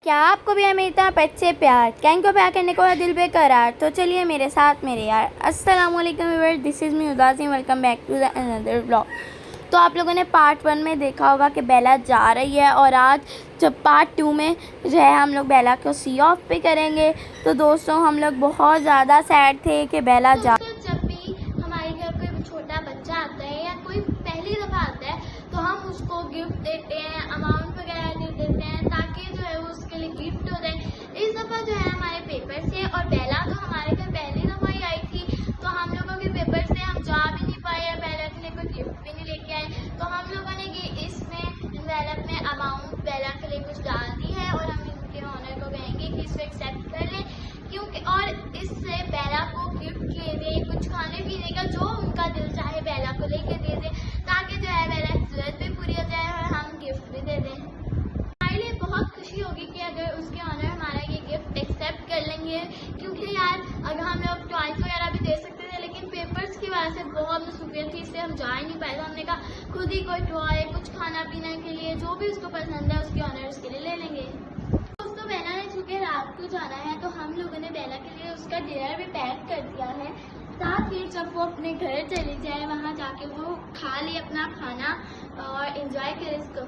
क्या आपको भी मेरी तरह पेट से प्यार? कैन को प्यार करने को है दिल बेकरार। तो चलिए मेरे साथ मेरे यार। अस्सलाम वालेकुम viewers, this is me Udasi. Welcome back to the another blog. तो आप लोगों ने पार्ट 1 में देखा होगा कि बेला जा रही है, और आज जब पार्ट 2 में जो है हम लोग बेला को सी ऑफ पे करेंगे। तो दोस्तों हम लोग बहुत ज़्यादा सैड थे कि बेला जा। जब भी हमारे घर कोई छोटा बच्चा आता है या कोई पहली दफ़ा आता है तो हम उसको गिफ्ट देते हैं, अमाउंट वगैरह दे देते हैं ताकि जो है वो उसके लिए गिफ्ट हो जाए। इस दफ़ा जो है हमारे पेपर से, और बेला तो हमारे घर पहली दफ़ा ही आई थी, तो हम लोगों के पेपर से हम जा भी नहीं पाए, बेला के लिए कोई गिफ्ट भी नहीं लेके आए। तो हम लोगों ने ये इसमें एनवेलप में अमाउंट बेला के लिए कुछ डाल दी है, और हम इनके ऑनर को कहेंगे कि इसको एक्सेप्ट कर लें, क्योंकि और इससे बेला को गिफ्ट ले दें, कुछ खाने पीने का जो उनका दिल चाहे बेला को लेके दे दें, ताकि जो है बेला की जरूरत भी पूरी हो जाए और हम गिफ्ट भी दे दें। हमारे लिए बहुत खुशी होगी कि अगर उसके ऑनर हमारा ये गिफ्ट एक्सेप्ट कर लेंगे, क्योंकि यार अगर हम लोग टॉयज वगैरह भी दे सकते थे, लेकिन पेपर्स की वजह से बहुत मसरूफियत थी, इससे हम जा ही नहीं पाए। तो हमने कहा खुद ही कोई टॉय, कुछ खाना पीना के लिए जो भी उसको पसंद है उसके ऑनर उसके लिए ले लेंगे। दोस्तों बेला ने चूँकि रात को जाना है, तो हम लोगों ने बेला के लिए उसका डिनर भी पैक कर दिया है, ताकि जब वो अपने घर चली जाए वहाँ जाके वो खा ले अपना खाना और एंजॉय करे इसको।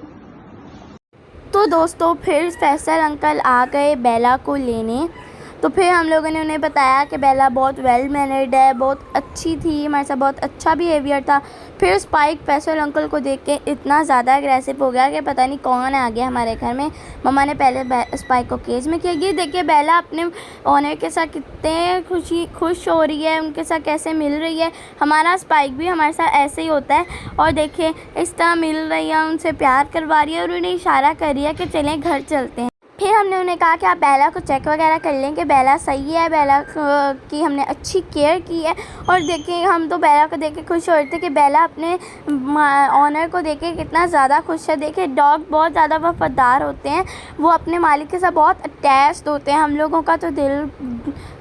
तो दोस्तों फिर फैसल अंकल आ गए बेला को लेने। तो फिर हम लोगों ने उन्हें बताया कि बेला बहुत वेल मैनर्ड है, बहुत अच्छी थी, हमारे साथ बहुत अच्छा बिहेवियर था। फिर स्पाइक फैसल अंकल को देख के इतना ज़्यादा एग्रेसिव हो गया कि पता नहीं कौन आ गया हमारे घर में। मम्मा ने पहले स्पाइक को केज में किया। ये देखिए बेला अपने ओनर के साथ कितने खुश हो रही है, उनके साथ कैसे मिल रही है। हमारा स्पाइक भी हमारे साथ ऐसे ही होता है, और देखिए इस तरह मिल रही है, उनसे प्यार करवा रही है और उन्हें इशारा कर रही है कि चलें घर चलते हैं। फिर हमने उन्हें कहा कि आप बेला को चेक वगैरह कर लें कि बेला सही है, बेला की हमने अच्छी केयर की है। और देखिए हम तो बेला को देख के खुश हो रहे थे कि बेला अपने ऑनर को देख के कितना ज़्यादा खुश है। देखिए डॉग बहुत ज़्यादा वफादार होते हैं, वो अपने मालिक के साथ बहुत अटैच्ड होते हैं। हम लोगों का तो दिल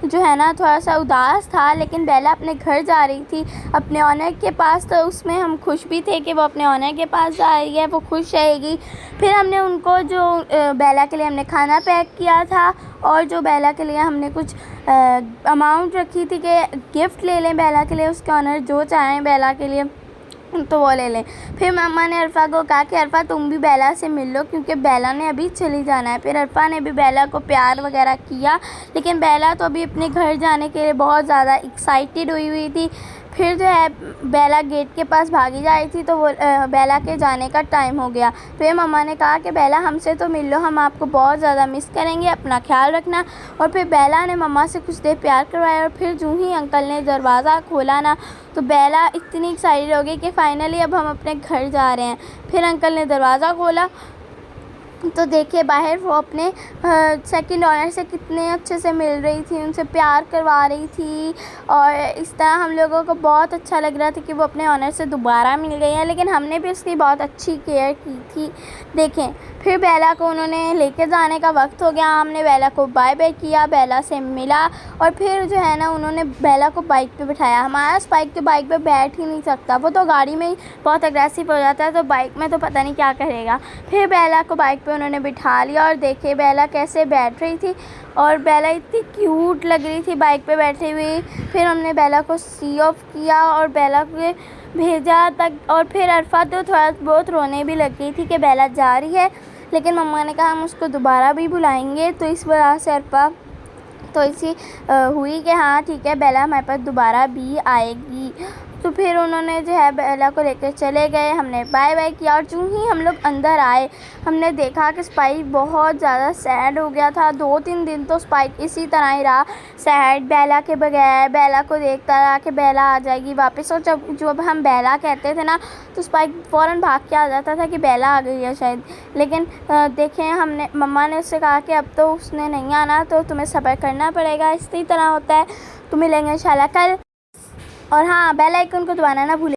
जो है ना थोड़ा सा उदास था, लेकिन बेला अपने घर जा रही थी अपने ऑनर के पास, तो उसमें हम खुश भी थे कि वो अपने ऑनर के पास जा रही है, वो खुश रहेगी। फिर हमने उनको जो बेला के लिए हमने खाना पैक किया था, और जो बेला के लिए हमने कुछ अमाउंट रखी थी कि गिफ्ट ले लें बेला के लिए, उसके ऑनर जो चाहें बेला के लिए तो वो ले लें। फिर मम्मा ने अरफा को कहा कि अरफा तुम भी बेला से मिल लो, क्योंकि बेला ने अभी चली जाना है। फिर अरफा ने भी बेला को प्यार वगैरह किया, लेकिन बेला तो अभी अपने घर जाने के लिए बहुत ज़्यादा एक्साइटेड हुई थी। फिर जो है बेला गेट के पास भागी जा रही थी, तो वो बेला के जाने का टाइम हो गया। फिर मम्मा ने कहा कि बेला हमसे तो मिल लो, हम आपको बहुत ज़्यादा मिस करेंगे, अपना ख्याल रखना। और फिर बेला ने मम्मा से कुछ देर प्यार करवाया, और फिर जो ही अंकल ने दरवाज़ा खोला ना, तो बेला इतनी एक्साइटेड हो गई कि फ़ाइनली अब हम अपने घर जा रहे हैं। फिर अंकल ने दरवाज़ा खोला तो देखिए बाहर वो अपने सेकंड ऑनर से कितने अच्छे से मिल रही थी, उनसे प्यार करवा रही थी, और इस तरह हम लोगों को बहुत अच्छा लग रहा था कि वो अपने ऑनर से दोबारा मिल गई है। लेकिन हमने भी उसकी बहुत अच्छी केयर की थी। देखें फिर बेला को उन्होंने लेके जाने का वक्त हो गया, हमने बेला को बाय बाय किया, बेला से मिला, और फिर जो है ना उन्होंने बेला को बाइक पे बिठाया। हमारा स्पाइक तो बाइक पे बैठ ही नहीं सकता, वो तो गाड़ी में ही बहुत अग्रेसिव हो जाता है, तो बाइक में तो पता नहीं क्या करेगा। फिर बेला को बाइक पे उन्होंने बिठा लिया, और देखिए बेला कैसे बैठ रही थी, और बेला इतनी क्यूट लग रही थी बाइक पे बैठी हुई। फिर हमने बेला को सी ऑफ किया और बेला को भेजा तक, और फिर अरफा तो थोड़ा बहुत रोने भी लग गई थी कि बेला जा रही है, लेकिन मम्मा ने कहा हम उसको दोबारा भी बुलाएंगे। तो इस वजह से अरफा तो इसी हुई कि हाँ ठीक है बेला हमारे पास दोबारा भी आएगी। तो फिर उन्होंने जो है बेला को लेकर चले गए, हमने बाय बाय किया, और जो ही हम लोग अंदर आए हमने देखा कि स्पाइक बहुत ज़्यादा सैड हो गया था। 2-3 दिन तो स्पाइक इसी तरह ही रहा, सैड, बेला के बगैर, बेला को देखता रहा कि बेला आ जाएगी वापस। और जब हम बेला कहते थे ना तो स्पाइक फ़ौरन भाग के आ जाता था कि बेला आ गई है शायद। लेकिन देखें हमने मम्मा ने उससे कहा कि अब तो उसने नहीं आना, तो तुम्हें सब्र करना पड़ेगा, इसी तरह होता है। तो मिलेंगे इंशाल्लाह कल, और हाँ बेल आइकन को दबाना ना भूलें।